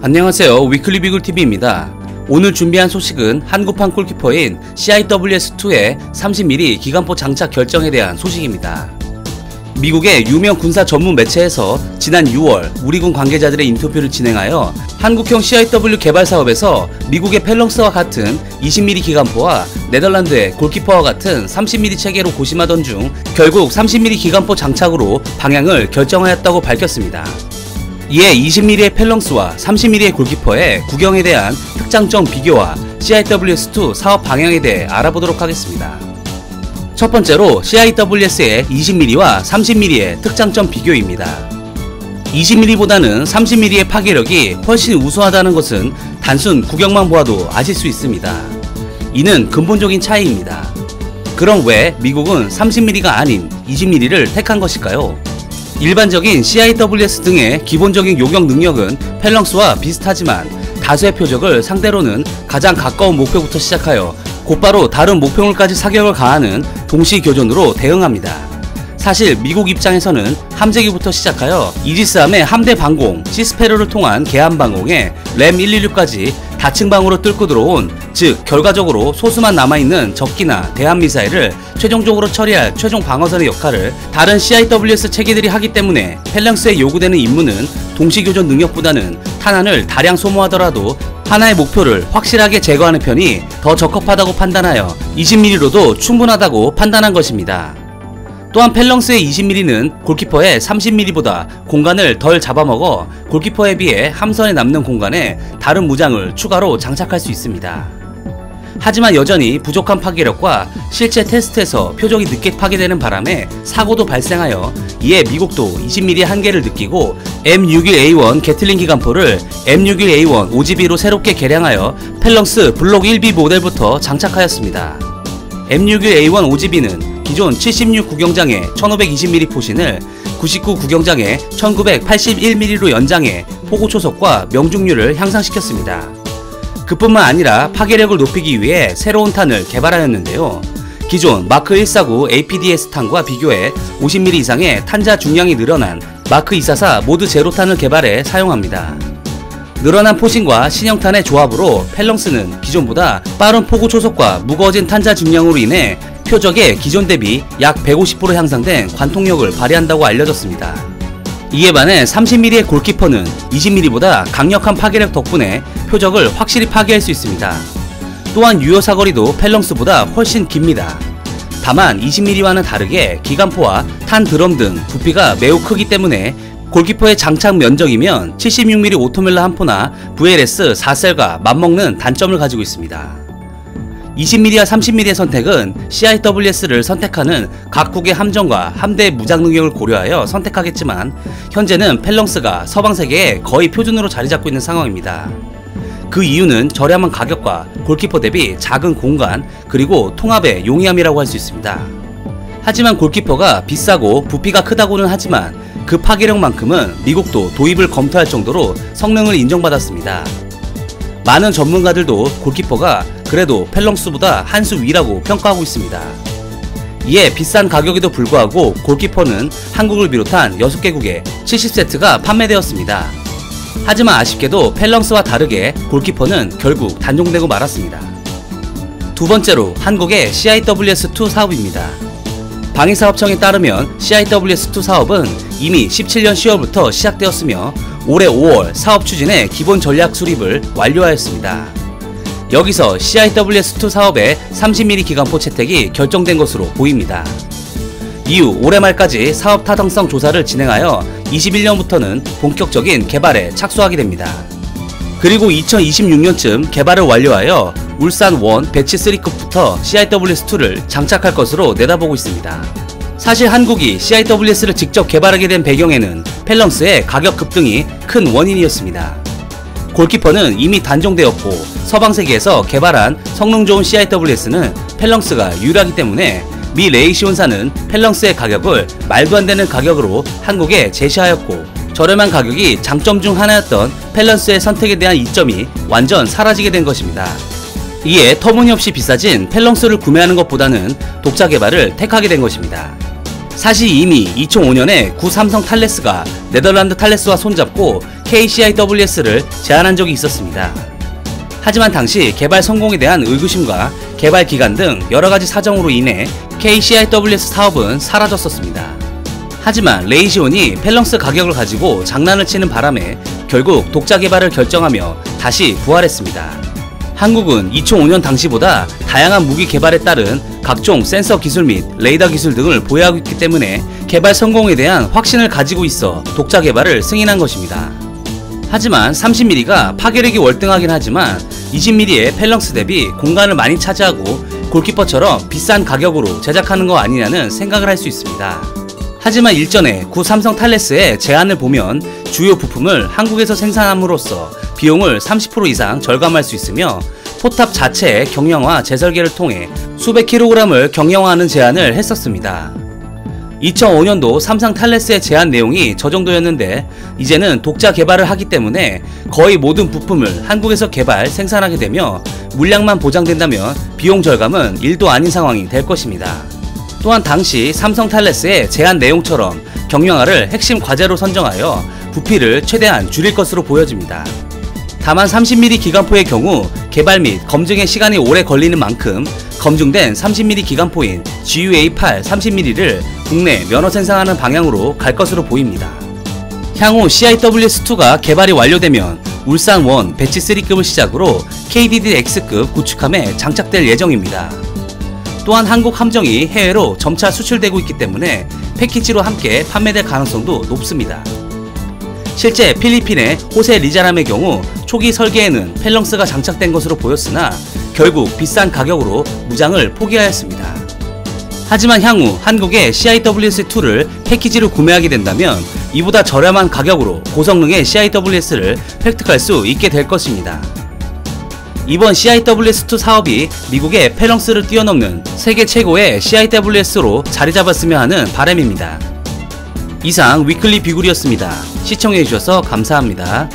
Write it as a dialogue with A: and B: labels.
A: 안녕하세요. 위클리 비글TV입니다. 오늘 준비한 소식은 한국판 골키퍼인 CIWS2의 30mm 기관포 장착 결정에 대한 소식입니다. 미국의 유명 군사 전문 매체에서 지난 6월 우리 군 관계자들의 인터뷰를 진행하여 한국형 CIW 개발 사업에서 미국의 펠렁스와 같은 20mm 기관포와 네덜란드의 골키퍼와 같은 30mm 체계로 고심하던 중 결국 30mm 기관포 장착으로 방향을 결정하였다고 밝혔습니다. 이에 20mm의 펠렁스와 30mm의 골키퍼의 구경에 대한 특장점 비교와 CIWS2 사업 방향에 대해 알아보도록 하겠습니다. 첫 번째로 CIWS의 20mm와 30mm의 특장점 비교입니다. 20mm보다는 30mm의 파괴력이 훨씬 우수하다는 것은 단순 구경만 보아도 아실 수 있습니다. 이는 근본적인 차이입니다. 그럼 왜 미국은 30mm가 아닌 20mm를 택한 것일까요? 일반적인 CIWS 등의 기본적인 요격 능력은 펠렁스와 비슷하지만 다수의 표적을 상대로는 가장 가까운 목표부터 시작하여 곧바로 다른 목표물까지 사격을 가하는 동시교전으로 대응합니다. 사실 미국 입장에서는 함재기부터 시작하여 이지스함의 함대 방공, 시스페르를 통한 계함 방공에 램 116까지 다층방으로 뚫고 들어온, 즉 결과적으로 소수만 남아있는 적기나 대함미사일을 최종적으로 처리할 최종 방어선의 역할을 다른 CIWS 체계들이 하기 때문에 펠렁스에 요구되는 임무는 동시교전 능력보다는 탄환을 다량 소모하더라도 하나의 목표를 확실하게 제거하는 편이 더 적합하다고 판단하여 20mm로도 충분하다고 판단한 것입니다. 또한 펠렁스의 20mm는 골키퍼의 30mm보다 공간을 덜 잡아먹어 골키퍼에 비해 함선에 남는 공간에 다른 무장을 추가로 장착할 수 있습니다. 하지만 여전히 부족한 파괴력과 실제 테스트에서 표적이 늦게 파괴되는 바람에 사고도 발생하여 이에 미국도 20mm 한계를 느끼고 M61A1 게틀링 기관포를 M61A1 OGB로 새롭게 개량하여 펠렁스 블록 1B 모델부터 장착하였습니다. M61A1 OGB는 기존 76 구경장의 1520mm 포신을 99 구경장의 1981mm로 연장해 포구 초속과 명중률을 향상시켰습니다. 그뿐만 아니라 파괴력을 높이기 위해 새로운 탄을 개발하였는데요. 기존 마크 149 APDS 탄과 비교해 50mm 이상의 탄자 중량이 늘어난 마크 244 모드 제로탄을 개발해 사용합니다. 늘어난 포신과 신형탄의 조합으로 펠렁스는 기존보다 빠른 포구 초속과 무거워진 탄자 중량으로 인해 표적의 기존 대비 약 150% 향상된 관통력을 발휘한다고 알려졌습니다. 이에 반해 30mm의 골키퍼는 20mm보다 강력한 파괴력 덕분에 표적을 확실히 파괴할 수 있습니다. 또한 유효 사거리도 펠렁스보다 훨씬 깁니다. 다만 20mm와는 다르게 기관포와 탄 드럼 등 부피가 매우 크기 때문에 골키퍼의 장착 면적이면 76mm 오토멜라 한 포나 VLS 4셀과 맞먹는 단점을 가지고 있습니다. 20mm와 30mm의 선택은 CIWS를 선택하는 각국의 함정과 함대의 무장 능력을 고려하여 선택하겠지만 현재는 펠렁스가 서방 세계에 거의 표준으로 자리잡고 있는 상황입니다. 그 이유는 저렴한 가격과 골키퍼 대비 작은 공간 그리고 통합의 용이함이라고 할 수 있습니다. 하지만 골키퍼가 비싸고 부피가 크다고는 하지만 그 파괴력만큼은 미국도 도입을 검토할 정도로 성능을 인정받았습니다. 많은 전문가들도 골키퍼가 그래도 펠렁스보다 한 수 위라고 평가하고 있습니다. 이에 비싼 가격에도 불구하고 골키퍼는 한국을 비롯한 6개국에 70세트가 판매되었습니다. 하지만 아쉽게도 펠렁스와 다르게 골키퍼는 결국 단종되고 말았습니다. 두 번째로 한국의 CIWS2 사업입니다. 방위사업청에 따르면 CIWS2 사업은 이미 17년 10월부터 시작되었으며 올해 5월 사업 추진의 기본 전략 수립을 완료하였습니다. 여기서 CIWS2 사업의 30mm 기관포 채택이 결정된 것으로 보입니다. 이후 올해 말까지 사업 타당성 조사를 진행하여 21년부터는 본격적인 개발에 착수하게 됩니다. 그리고 2026년쯤 개발을 완료하여 울산 1 배치 3급부터 CIWS2를 장착할 것으로 내다보고 있습니다. 사실 한국이 CIWS를 직접 개발하게 된 배경에는 펠렁스의 가격 급등이 큰 원인이었습니다. 골키퍼는 이미 단종되었고 서방세계에서 개발한 성능 좋은 CIWS는 펠렁스가 유리하기 때문에 미 레이시온사는 펠렁스의 가격을 말도 안 되는 가격으로 한국에 제시하였고 저렴한 가격이 장점 중 하나였던 펠렁스의 선택에 대한 이점이 완전 사라지게 된 것입니다. 이에 터무니없이 비싸진 펠렁스를 구매하는 것보다는 독자 개발을 택하게 된 것입니다. 사실 이미 2005년에 구 삼성 탈레스가 네덜란드 탈레스와 손잡고 KCIWS를 제안한 적이 있었습니다. 하지만 당시 개발 성공에 대한 의구심과 개발 기간 등 여러가지 사정으로 인해 KCIWS 사업은 사라졌었습니다. 하지만 레이지온이 펠렁스 가격을 가지고 장난을 치는 바람에 결국 독자 개발을 결정하며 다시 부활했습니다. 한국은 2005년 당시보다 다양한 무기 개발에 따른 각종 센서 기술 및 레이더 기술 등을 보유하고 있기 때문에 개발 성공에 대한 확신을 가지고 있어 독자 개발을 승인한 것입니다. 하지만 30mm가 파괴력이 월등하긴 하지만 20mm의 펠렁스 대비 공간을 많이 차지하고 골키퍼처럼 비싼 가격으로 제작하는 거 아니냐는 생각을 할 수 있습니다. 하지만 일전에 구 삼성 탈레스의 제안을 보면 주요 부품을 한국에서 생산함으로써 비용을 30% 이상 절감할 수 있으며 포탑 자체의 경량화 재설계를 통해 수백 킬로그램을 경량화하는 제안을 했었습니다. 2005년도 삼성 탈레스의 제안 내용이 저 정도였는데 이제는 독자 개발을 하기 때문에 거의 모든 부품을 한국에서 개발, 생산하게 되며 물량만 보장된다면 비용 절감은 1도 아닌 상황이 될 것입니다. 또한 당시 삼성 탈레스의 제안 내용처럼 경량화를 핵심 과제로 선정하여 부피를 최대한 줄일 것으로 보여집니다. 다만 30mm 기관포의 경우 개발 및 검증의 시간이 오래 걸리는 만큼 검증된 30mm 기관포인 GUA8 30mm를 국내 면허 생산하는 방향으로 갈 것으로 보입니다. 향후 CIWS2가 개발이 완료되면 울산1 배치 3급을 시작으로 KDD-X급 구축함에 장착될 예정입니다. 또한 한국 함정이 해외로 점차 수출되고 있기 때문에 패키지로 함께 판매될 가능성도 높습니다. 실제 필리핀의 호세 리자람의 경우 초기 설계에는 펠렁스가 장착된 것으로 보였으나 결국 비싼 가격으로 무장을 포기하였습니다. 하지만 향후 한국의 CIWS2를 패키지로 구매하게 된다면 이보다 저렴한 가격으로 고성능의 CIWS를 획득할 수 있게 될 것입니다. 이번 CIWS2 사업이 미국의 펠렁스를 뛰어넘는 세계 최고의 CIWS로 자리 잡았으면 하는 바람입니다. 이상 위클리 비굴이었습니다. 시청해주셔서 감사합니다.